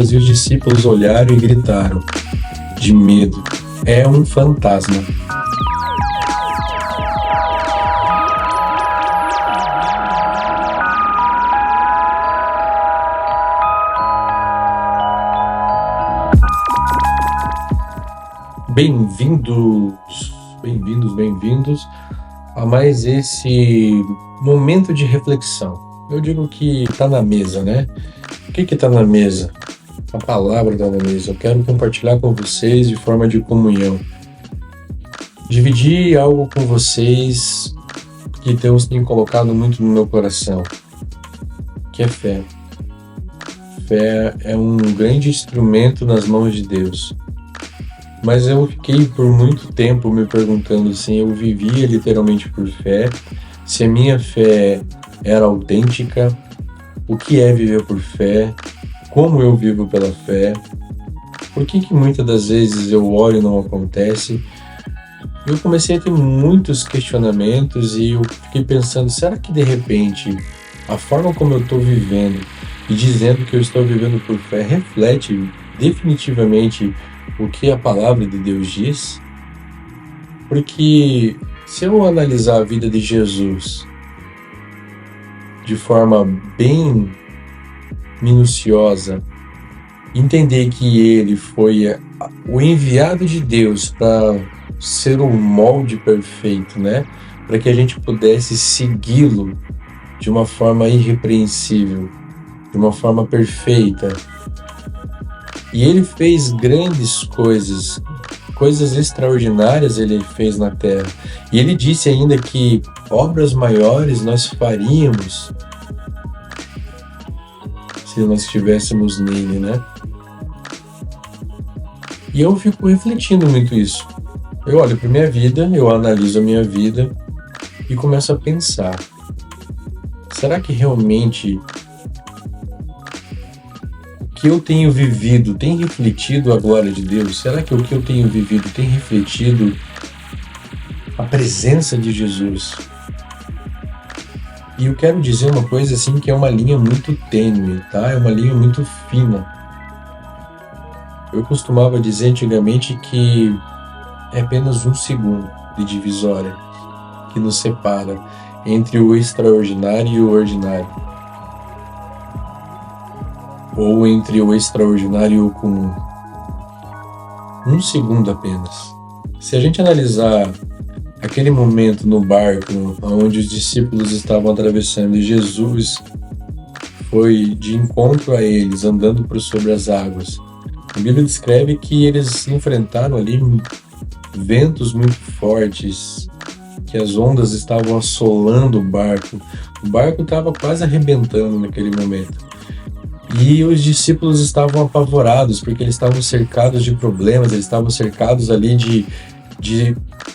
E os discípulos olharam e gritaram, de medo: é um fantasma. Bem-vindos a mais esse momento de reflexão. Eu digo que está na mesa, né? O que está na mesa? A palavra está na mesa. Eu quero compartilhar com vocês de forma de comunhão. Dividir algo com vocês que Deus tem colocado muito no meu coração, que é fé. Fé é um grande instrumento nas mãos de Deus. Mas eu fiquei por muito tempo me perguntando se eu vivia literalmente por fé, se a minha fé era autêntica, o que é viver por fé, como eu vivo pela fé, por que muitas das vezes eu oro e não acontece. Eu comecei a ter muitos questionamentos e eu fiquei pensando, será que de repente a forma como eu estou vivendo e dizendo que eu estou vivendo por fé reflete definitivamente o que a palavra de Deus diz? Porque se eu analisar a vida de Jesus de forma bem minuciosa, entender que ele foi o enviado de Deus para ser o molde perfeito, né? Para que a gente pudesse segui-lo de uma forma irrepreensível, de uma forma perfeita. E ele fez grandes coisas extraordinárias ele fez na terra. E ele disse ainda que obras maiores nós faríamos se nós estivéssemos nele, né? E eu fico refletindo muito isso. Eu olho para minha vida, eu analiso a minha vida e começo a pensar: será que realmente o que eu tenho vivido tem refletido a glória de Deus? Será que o que eu tenho vivido tem refletido a presença de Jesus? E eu quero dizer uma coisa assim, que é uma linha muito tênue, tá? É uma linha muito fina. Eu costumava dizer antigamente que é apenas um segundo de divisória que nos separa entre o extraordinário e o ordinário, ou entre o extraordinário e o comum. Um segundo apenas. Se a gente analisar aquele momento no barco onde os discípulos estavam atravessando e Jesus foi de encontro a eles, andando por sobre as águas, a Bíblia descreve que eles enfrentaram ali ventos muito fortes, que as ondas estavam assolando o barco estava quase arrebentando naquele momento. E os discípulos estavam apavorados, porque eles estavam cercados de problemas, eles estavam cercados ali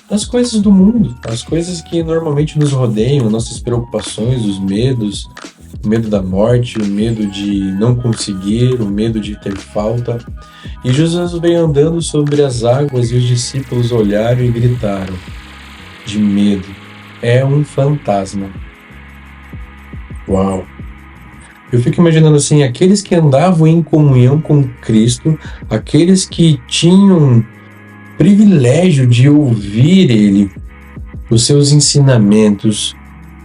das coisas do mundo, as coisas que normalmente nos rodeiam, nossas preocupações, os medos, o medo da morte, o medo de não conseguir, o medo de ter falta. E Jesus veio andando sobre as águas e os discípulos olharam e gritaram, de medo: é um fantasma. Uau! Eu fico imaginando assim, aqueles que andavam em comunhão com Cristo, aqueles que tinham privilégio de ouvir Ele, os seus ensinamentos.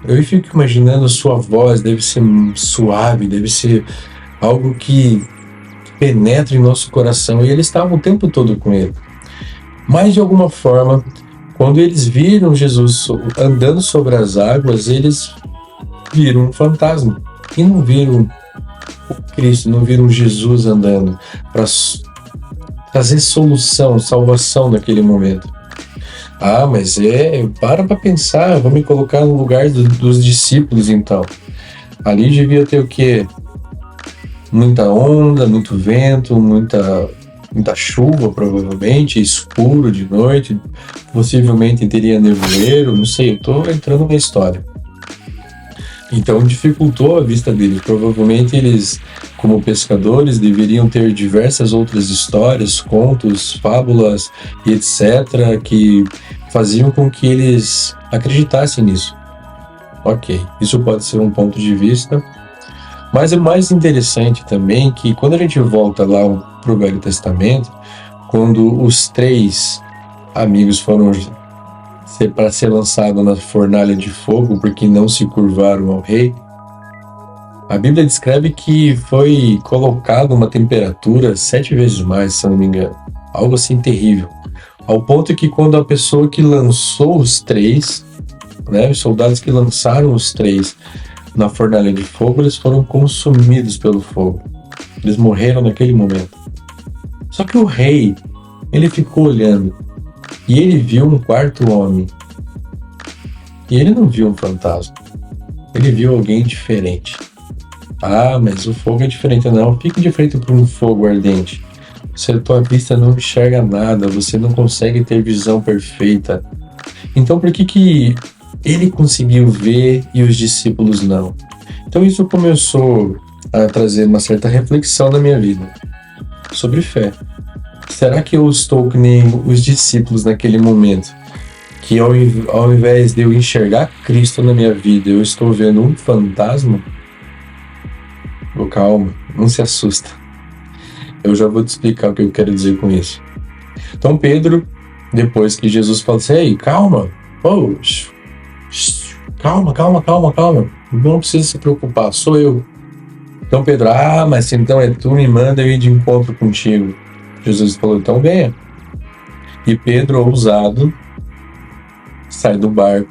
Eu fico imaginando a sua voz deve ser suave, deve ser algo que penetra em nosso coração, e eles estavam o tempo todo com Ele. Mas de alguma forma, quando eles viram Jesus andando sobre as águas, eles viram um fantasma. E não viram o Cristo, não viram Jesus andando para trazer solução, salvação naquele momento. Mas para pensar, vou me colocar no lugar dos discípulos então. Ali devia ter o quê? Muita onda, muito vento, muita chuva provavelmente, escuro de noite, possivelmente teria nevoeiro, não sei, eu estou entrando na história. Então dificultou a vista deles. Provavelmente eles, como pescadores, deveriam ter diversas outras histórias, contos, fábulas e etc. que faziam com que eles acreditassem nisso. Ok, isso pode ser um ponto de vista. Mas o mais interessante também que quando a gente volta lá para o Velho Testamento, quando os 3 amigos foram para ser lançados na fornalha de fogo porque não se curvaram ao rei, a Bíblia descreve que foi colocado uma temperatura 7 vezes mais, se eu não me engano. Algo assim terrível. Ao ponto que quando a pessoa que lançou os 3, né, os soldados que lançaram os 3 na fornalha de fogo, eles foram consumidos pelo fogo. Eles morreram naquele momento. Só que o rei, ele ficou olhando e ele viu um quarto homem. E ele não viu um fantasma. Ele viu alguém diferente. Ah, mas o fogo é diferente. Não, fique de frente para um fogo ardente. A tua vista não enxerga nada, você não consegue ter visão perfeita. Então por que ele conseguiu ver e os discípulos não? Então isso começou a trazer uma certa reflexão na minha vida sobre fé. Será que eu estou que nem os discípulos naquele momento? Que ao invés de eu enxergar Cristo na minha vida, eu estou vendo um fantasma? Calma, não se assusta. Eu já vou te explicar o que eu quero dizer com isso. Então Pedro, depois que Jesus falou assim, ei, calma, calma, não precisa se preocupar, sou eu. Então Pedro, mas se então é tu, me manda eu ir de encontro contigo. Jesus falou, então venha. E Pedro, ousado, sai do barco,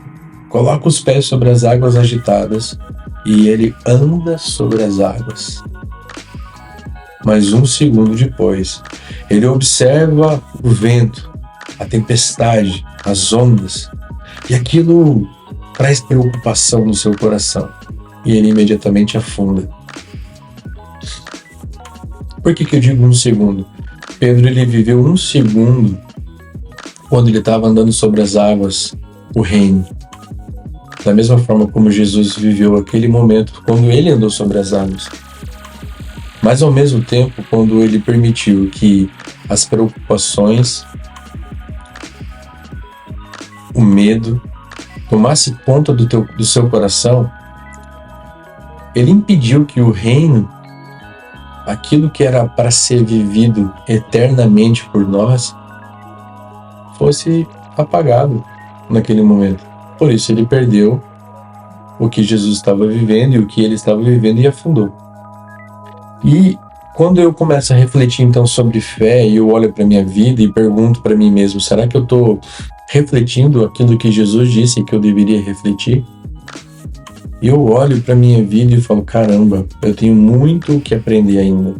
coloca os pés sobre as águas agitadas e ele anda sobre as águas. Mas 1 segundo depois, ele observa o vento, a tempestade, as ondas, e aquilo traz preocupação no seu coração, e ele imediatamente afunda. Por que eu digo 1 segundo? Pedro, ele viveu 1 segundo quando ele estava andando sobre as águas, o reino. Da mesma forma como Jesus viveu aquele momento quando ele andou sobre as águas. Mas ao mesmo tempo, quando ele permitiu que as preocupações, o medo, tomasse conta do seu coração, ele impediu que o reino, aquilo que era para ser vivido eternamente por nós, fosse apagado naquele momento. Por isso ele perdeu o que Jesus estava vivendo e o que ele estava vivendo e afundou. E quando eu começo a refletir então sobre fé e eu olho para minha vida e pergunto para mim mesmo, será que eu estou refletindo aquilo que Jesus disse que eu deveria refletir? E eu olho para minha vida e falo, caramba, eu tenho muito o que aprender ainda.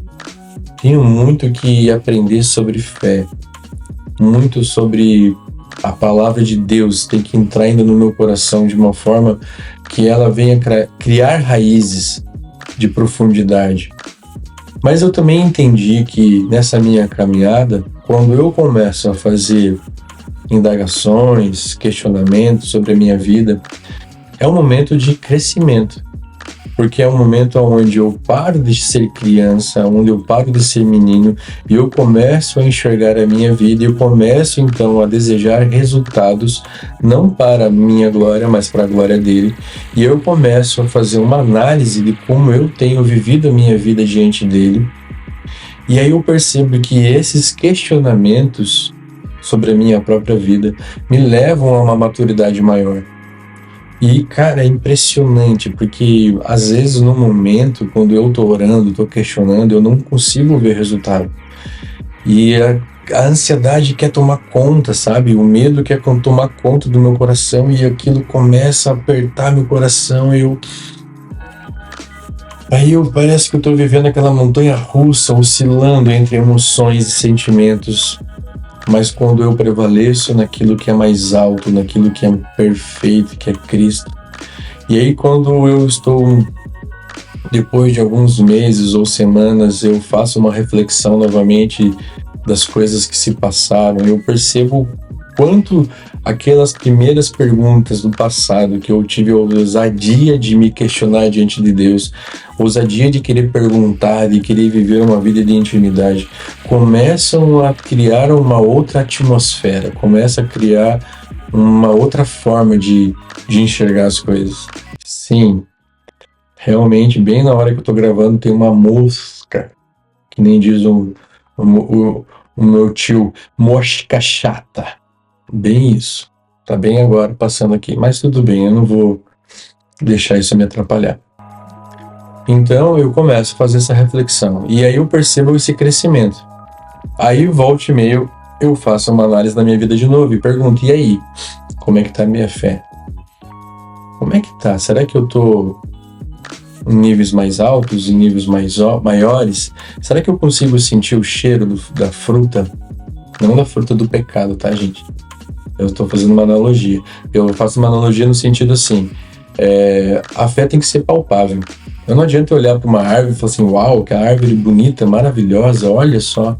Tenho muito que aprender sobre fé. Muito sobre a palavra de Deus tem que entrar ainda no meu coração de uma forma que ela venha criar raízes de profundidade. Mas eu também entendi que nessa minha caminhada, quando eu começo a fazer indagações, questionamentos sobre a minha vida, é um momento de crescimento. Porque é um momento onde eu paro de ser criança, onde eu paro de ser menino e eu começo a enxergar a minha vida e eu começo então a desejar resultados, não para a minha glória, mas para a glória dele. E eu começo a fazer uma análise de como eu tenho vivido a minha vida diante dele. E aí eu percebo que esses questionamentos sobre a minha própria vida me levam a uma maturidade maior. E, cara, é impressionante, porque às vezes no momento, quando eu tô orando, tô questionando, eu não consigo ver resultado. E a ansiedade quer tomar conta, sabe? O medo quer tomar conta do meu coração e aquilo começa a apertar meu coração e Aí parece que eu tô vivendo aquela montanha russa, oscilando entre emoções e sentimentos. Mas quando eu prevaleço naquilo que é mais alto, naquilo que é perfeito, que é Cristo. E aí quando eu estou, depois de alguns meses ou semanas, eu faço uma reflexão novamente das coisas que se passaram, eu percebo quanto aquelas primeiras perguntas do passado que eu tive a ousadia de me questionar diante de Deus, ousadia de querer perguntar, de querer viver uma vida de intimidade, começam a criar uma outra atmosfera, começa a criar uma outra forma de enxergar as coisas. Sim, realmente, bem na hora que eu tô gravando, tem uma mosca, que nem diz o meu tio, mosca chata. Bem isso. Tá bem agora passando aqui, mas tudo bem, eu não vou deixar isso me atrapalhar. Então eu começo a fazer essa reflexão e aí eu percebo esse crescimento. Aí volta e meia eu faço uma análise da minha vida de novo e pergunto, e aí? Como é que tá a minha fé? Como é que tá? Será que eu tô em níveis mais altos, em níveis maiores? Será que eu consigo sentir o cheiro da fruta? Não da fruta do pecado, tá, gente? Eu estou fazendo uma analogia. Eu faço uma analogia no sentido assim, a fé tem que ser palpável. Não adianta eu olhar para uma árvore e falar assim, uau, que árvore bonita, maravilhosa, olha só.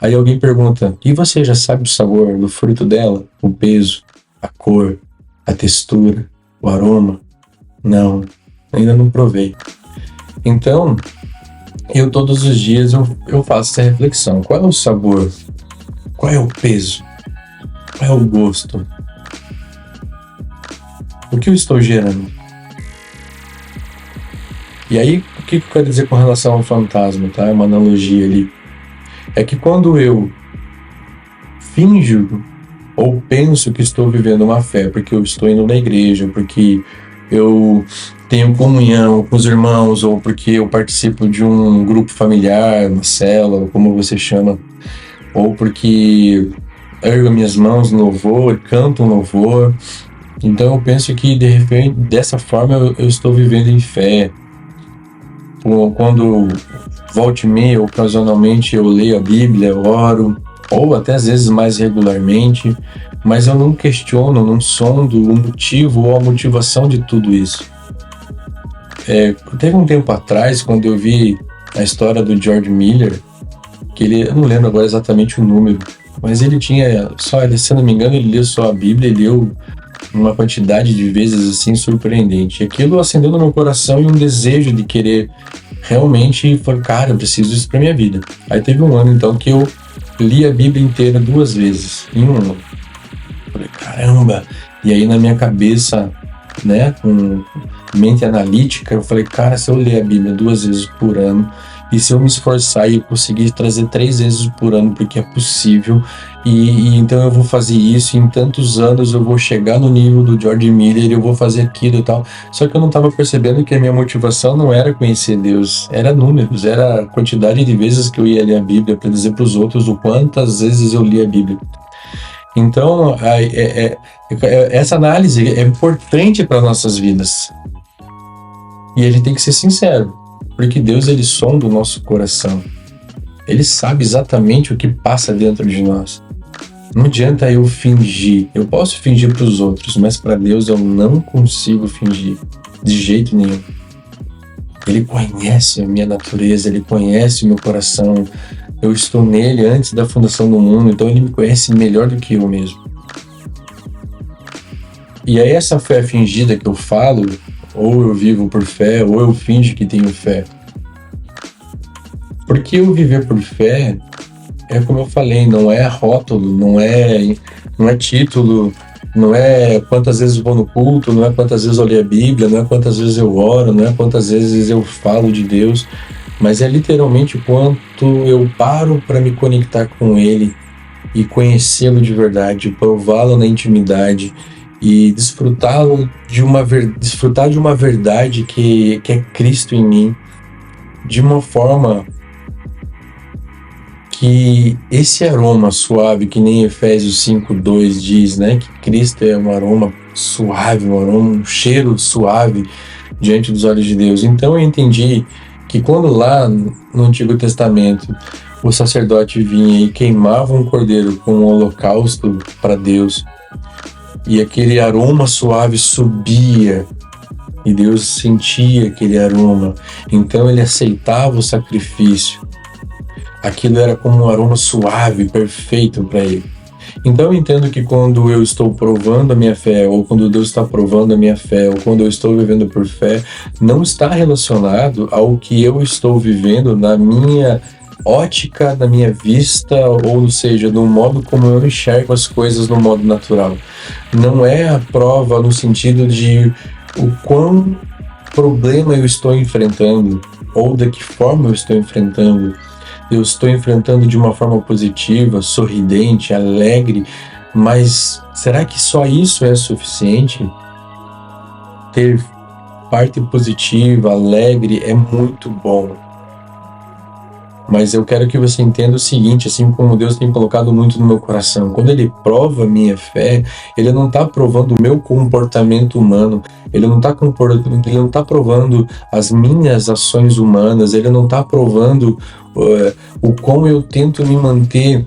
Aí alguém pergunta, e você já sabe o sabor do fruto dela? O peso, a cor, a textura, o aroma? Não, ainda não provei. Então, eu todos os dias eu faço essa reflexão. Qual é o sabor? Qual é o peso? Qual é o gosto? O que eu estou gerando? E aí, o que eu quero dizer com relação ao fantasma, tá? É uma analogia ali. É que quando eu finjo ou penso que estou vivendo uma fé, porque eu estou indo na igreja, porque eu tenho comunhão com os irmãos, ou porque eu participo de um grupo familiar, uma célula, ou como você chama, ou porque ergo minhas mãos no louvor, canto um louvor. Então eu penso que de repente, dessa forma eu estou vivendo em fé. Quando volta e meia, ocasionalmente eu leio a Bíblia, oro, ou até às vezes mais regularmente, mas eu não questiono, não sondo o motivo ou a motivação de tudo isso. Teve um tempo atrás, quando eu vi a história do George Miller, que eu não lembro agora exatamente o número, mas ele tinha, se eu não me engano, ele leu só a Bíblia, ele leu uma quantidade de vezes assim surpreendente. E aquilo acendeu no meu coração e um desejo de querer realmente falar, cara, eu preciso disso pra minha vida. Aí teve um ano então que eu li a Bíblia inteira 2 vezes, em um ano. Falei, caramba! E aí na minha cabeça, né, com mente analítica, eu falei, cara, se eu ler a Bíblia 2 vezes por ano, e se eu me esforçar e conseguir trazer 3 vezes por ano, porque é possível, e então eu vou fazer isso, e em tantos anos eu vou chegar no nível do George Miller, eu vou fazer aquilo e tal. Só que eu não estava percebendo que a minha motivação não era conhecer Deus, era números, era a quantidade de vezes que eu ia ler a Bíblia para dizer para os outros o quantas vezes eu li a Bíblia. Então, essa análise é importante para nossas vidas. E a gente tem que ser sincero, porque Deus, ele sonda o nosso coração. Ele sabe exatamente o que passa dentro de nós. Não adianta eu fingir. Eu posso fingir para os outros, mas para Deus eu não consigo fingir, de jeito nenhum. Ele conhece a minha natureza, ele conhece o meu coração. Eu estou nele antes da fundação do mundo, então ele me conhece melhor do que eu mesmo. E aí essa fé fingida que eu falo, ou eu vivo por fé, ou eu finjo que tenho fé. Porque eu viver por fé, é como eu falei, não é rótulo, não é título, não é quantas vezes eu vou no culto, não é quantas vezes eu leio a Bíblia, não é quantas vezes eu oro, não é quantas vezes eu falo de Deus, mas é literalmente quanto eu paro para me conectar com Ele e conhecê-lo de verdade, prová-lo na intimidade e desfrutar de uma verdade que é Cristo em mim, de uma forma que esse aroma suave, que nem Efésios 5:2 diz, né, que Cristo é um aroma suave, um cheiro suave diante dos olhos de Deus. Então eu entendi que quando lá no Antigo Testamento o sacerdote vinha e queimava um cordeiro com um holocausto para Deus, e aquele aroma suave subia, e Deus sentia aquele aroma, então ele aceitava o sacrifício. Aquilo era como um aroma suave, perfeito para ele. Então eu entendo que quando eu estou provando a minha fé, ou quando Deus está provando a minha fé, ou quando eu estou vivendo por fé, não está relacionado ao que eu estou vivendo na minha ótica, na minha vista, ou seja, no modo como eu enxergo as coisas no modo natural. Não é a prova no sentido de o quão problema eu estou enfrentando, ou de que forma eu estou enfrentando. Eu estou enfrentando de uma forma positiva, sorridente, alegre, mas será que só isso é suficiente? Ter parte positiva, alegre, é muito bom. Mas eu quero que você entenda o seguinte, assim como Deus tem colocado muito no meu coração, quando Ele prova a minha fé, Ele não está provando o meu comportamento humano, Ele não está provando as minhas ações humanas, Ele não está provando o como eu tento me manter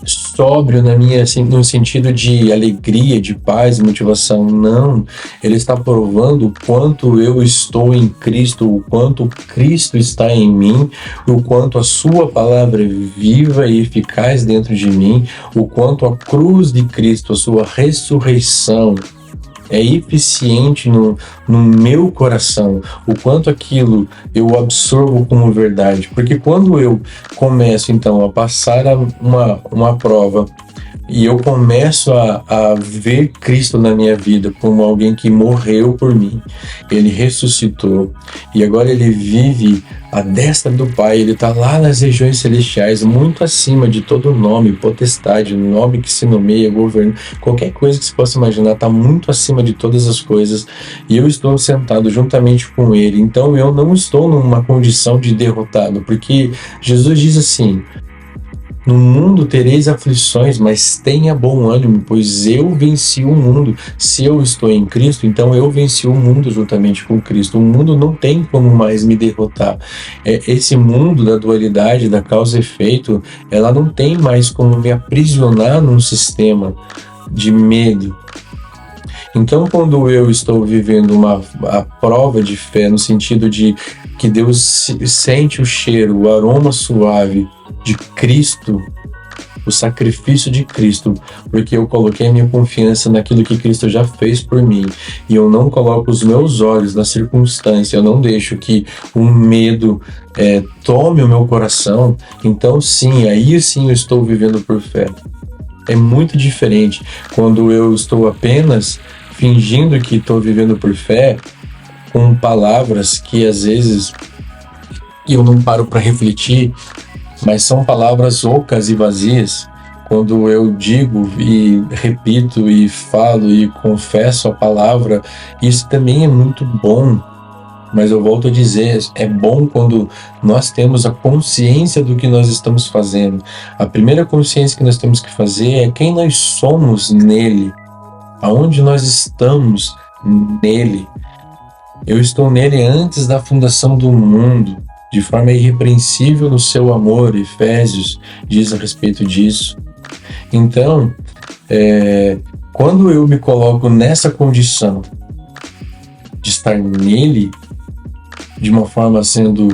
sóbrio assim, no sentido de alegria, de paz, motivação. Não, ele está provando o quanto eu estou em Cristo, o quanto Cristo está em mim, o quanto a sua palavra é viva e eficaz dentro de mim, o quanto a cruz de Cristo, a sua ressurreição é eficiente no meu coração, o quanto aquilo eu absorvo como verdade. Porque quando eu começo, então, a passar uma prova e eu começo a ver Cristo na minha vida como alguém que morreu por mim, Ele ressuscitou e agora Ele vive à destra do Pai, Ele está lá nas regiões celestiais, muito acima de todo nome, potestade, nome que se nomeia, governo, qualquer coisa que se possa imaginar, está muito acima de todas as coisas, e eu estou sentado juntamente com Ele. Então eu não estou numa condição de derrotado, porque Jesus diz assim: no mundo tereis aflições, mas tenha bom ânimo, pois eu venci o mundo. Se eu estou em Cristo, então eu venci o mundo juntamente com Cristo. O mundo não tem como mais me derrotar. Esse mundo da dualidade, da causa e efeito, ela não tem mais como me aprisionar num sistema de medo. Então, quando eu estou vivendo a prova de fé, no sentido de que Deus sente o cheiro, o aroma suave de Cristo, o sacrifício de Cristo, porque eu coloquei minha confiança naquilo que Cristo já fez por mim, e eu não coloco os meus olhos na circunstância, eu não deixo que o medo tome o meu coração, então sim, aí sim eu estou vivendo por fé. É muito diferente quando eu estou apenas fingindo que estou vivendo por fé, com palavras que às vezes eu não paro para refletir, mas são palavras ocas e vazias. Quando eu digo e repito e falo e confesso a palavra, isso também é muito bom. Mas eu volto a dizer, é bom quando nós temos a consciência do que nós estamos fazendo. A primeira consciência que nós temos que fazer é quem nós somos nele, aonde nós estamos nele. Eu estou nele antes da fundação do mundo, de forma irrepreensível no seu amor. Efésios diz a respeito disso. Então, quando eu me coloco nessa condição de estar nele, de uma forma sendo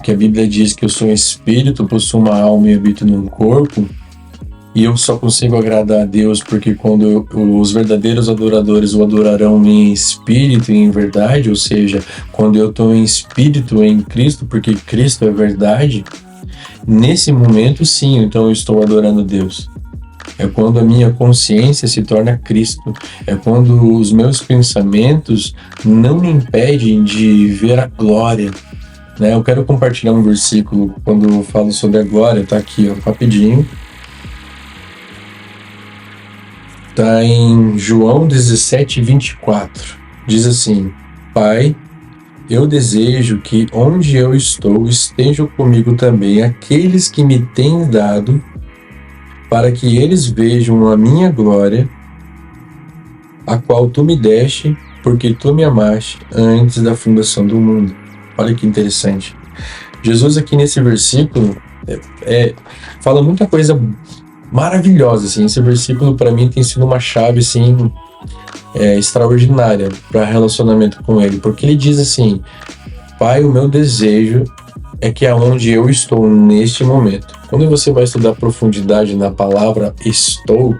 que a Bíblia diz que eu sou um espírito, possuo uma alma e habito num corpo, e eu só consigo agradar a Deus porque quando os verdadeiros adoradores o adorarão em espírito e em verdade, ou seja, quando eu estou em espírito em Cristo, porque Cristo é verdade, nesse momento sim, então eu estou adorando a Deus. É quando a minha consciência se torna Cristo. É quando os meus pensamentos não me impedem de ver a glória. Né? Eu quero compartilhar um versículo quando eu falo sobre a glória. Tá aqui, ó, rapidinho. Tá em João 17:24. Diz assim: Pai, eu desejo que onde eu estou estejam comigo também aqueles que me têm dado, para que eles vejam a minha glória, a qual tu me deste, porque tu me amaste antes da fundação do mundo. Olha que interessante. Jesus aqui nesse versículo fala muita coisa maravilhosa, assim. Esse versículo para mim tem sido uma chave assim, extraordinária para relacionamento com ele, porque ele diz assim: Pai, o meu desejo é que aonde eu estou neste momento. Quando você vai estudar profundidade na palavra estou,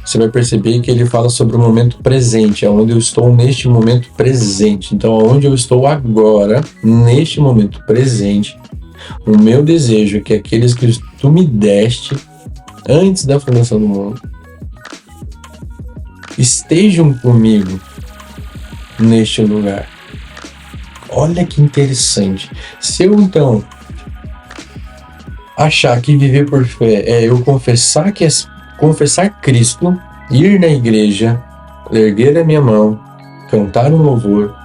você vai perceber que ele fala sobre o momento presente, aonde eu estou neste momento presente. Então, aonde eu estou agora, neste momento presente, o meu desejo é que aqueles que tu me deste antes da fundação do mundo estejam comigo neste lugar. Olha que interessante. Se eu então achar que viver por fé é eu confessar Cristo, ir na igreja, erguer a minha mão, cantar um louvor,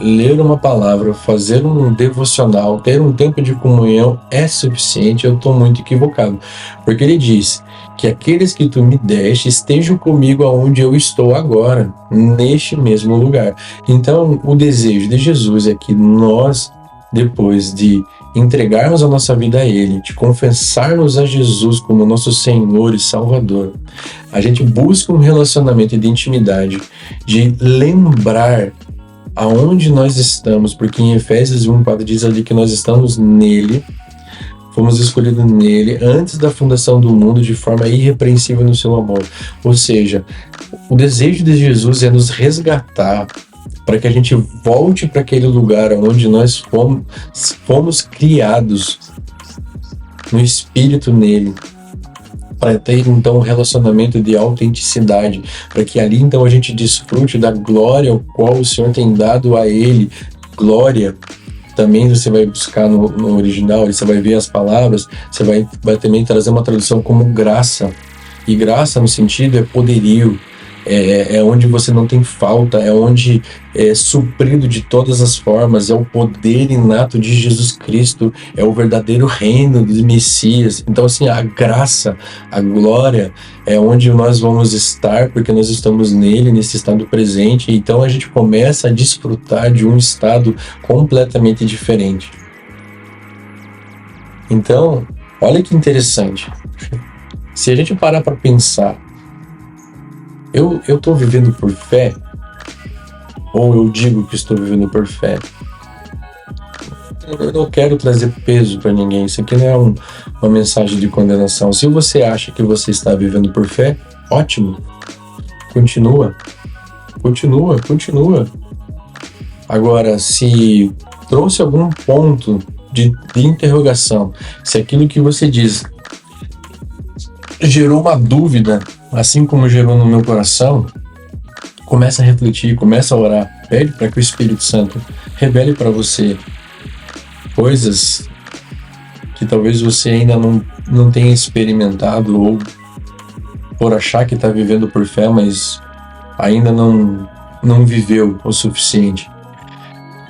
ler uma palavra, fazer um devocional, ter um tempo de comunhão é suficiente, eu estou muito equivocado. Porque ele diz que aqueles que tu me deste estejam comigo aonde eu estou agora, neste mesmo lugar. Então, o desejo de Jesus é que nós, depois de entregarmos a nossa vida a Ele, de confessarmos a Jesus como nosso Senhor e Salvador, a gente busca um relacionamento de intimidade, de lembrar aonde nós estamos, porque em Efésios 1:4 diz ali que nós estamos nele, fomos escolhidos nele antes da fundação do mundo de forma irrepreensível no seu amor. Ou seja, o desejo de Jesus é nos resgatar para que a gente volte para aquele lugar onde nós fomos criados no Espírito nele, para ter então um relacionamento de autenticidade, para que ali então a gente desfrute da glória ao qual o Senhor tem dado a ele. Glória também você vai buscar no original, você vai ver as palavras, você vai também trazer uma tradução como graça, e graça no sentido é poderio, é onde você não tem falta, é onde é suprido de todas as formas, é o poder inato de Jesus Cristo, é o verdadeiro reino do Messias. Então assim, a graça, a glória é onde nós vamos estar, porque nós estamos nele, nesse estado presente. Então a gente começa a desfrutar de um estado completamente diferente. Então, olha que interessante, se a gente parar para pensar, eu estou vivendo por fé? Ou eu digo que estou vivendo por fé? Eu não quero trazer peso para ninguém. Isso aqui não é uma mensagem de condenação. Se você acha que você está vivendo por fé, ótimo. Continua. Agora, se trouxe algum ponto de interrogação, se aquilo que você diz gerou uma dúvida, assim como gerou no meu coração, começa a refletir, começa a orar, pede para que o Espírito Santo revele para você coisas que talvez você ainda não tenha experimentado, ou por achar que está vivendo por fé, mas ainda não viveu o suficiente.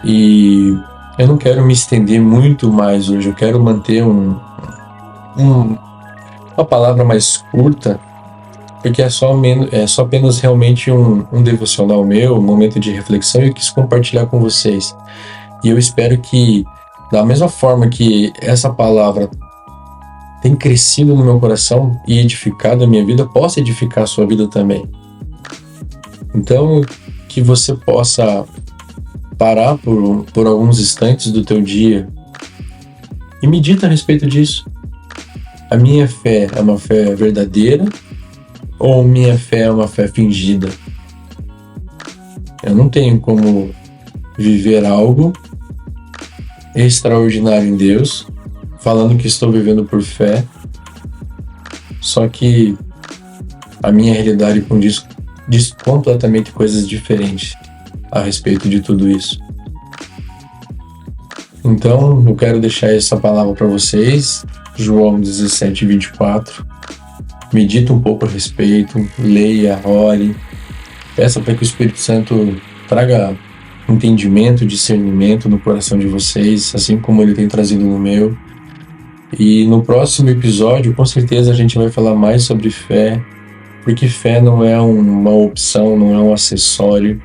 E eu não quero me estender muito mais hoje, eu quero manter uma palavra mais curta, porque é só apenas realmente um devocional meu, um momento de reflexão, e eu quis compartilhar com vocês. E eu espero que, da mesma forma que essa palavra tem crescido no meu coração e edificado a minha vida, possa edificar a sua vida também. Então, que você possa parar por alguns instantes do teu dia e medita a respeito disso. A minha fé é uma fé verdadeira ou minha fé é uma fé fingida? Eu não tenho como viver algo extraordinário em Deus, falando que estou vivendo por fé, só que a minha realidade diz completamente coisas diferentes a respeito de tudo isso. Então, eu quero deixar essa palavra para vocês, João 17:24. Medita um pouco a respeito, leia, ore, peça para que o Espírito Santo traga entendimento, discernimento no coração de vocês, assim como ele tem trazido no meu. E no próximo episódio, com certeza, a gente vai falar mais sobre fé, porque fé não é uma opção, não é um acessório,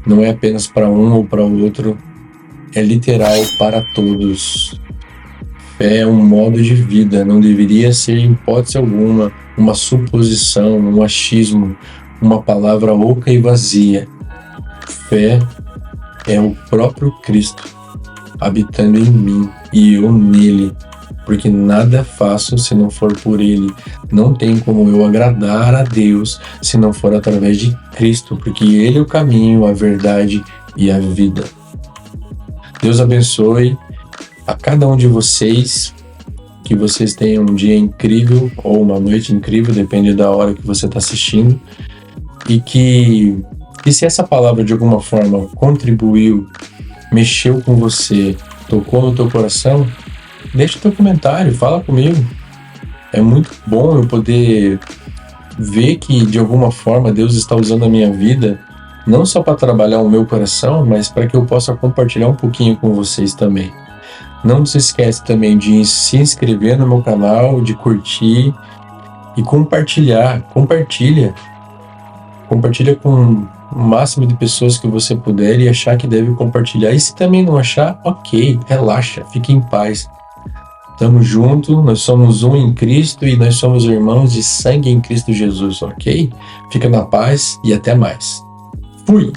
não é apenas para um ou para o outro, é literal para todos. Fé é um modo de vida, não deveria ser, em hipótese alguma, uma suposição, um achismo, uma palavra oca e vazia. Fé é o próprio Cristo habitando em mim e eu nele, porque nada faço se não for por Ele. Não tem como eu agradar a Deus se não for através de Cristo, porque Ele é o caminho, a verdade e a vida. Deus abençoe a cada um de vocês, que vocês tenham um dia incrível ou uma noite incrível, depende da hora que você está assistindo, e se essa palavra de alguma forma contribuiu mexeu com você, tocou no teu coração, deixa teu comentário, fala comigo. É muito bom eu poder ver que de alguma forma Deus está usando a minha vida, não só para trabalhar o meu coração, mas para que eu possa compartilhar um pouquinho com vocês também. Não se esquece também de se inscrever no meu canal, de curtir e compartilhar. Compartilha com o máximo de pessoas que você puder e achar que deve compartilhar. E se também não achar, ok, relaxa, fique em paz. Tamo junto, nós somos um em Cristo e nós somos irmãos de sangue em Cristo Jesus, ok? Fica na paz e até mais. Fui!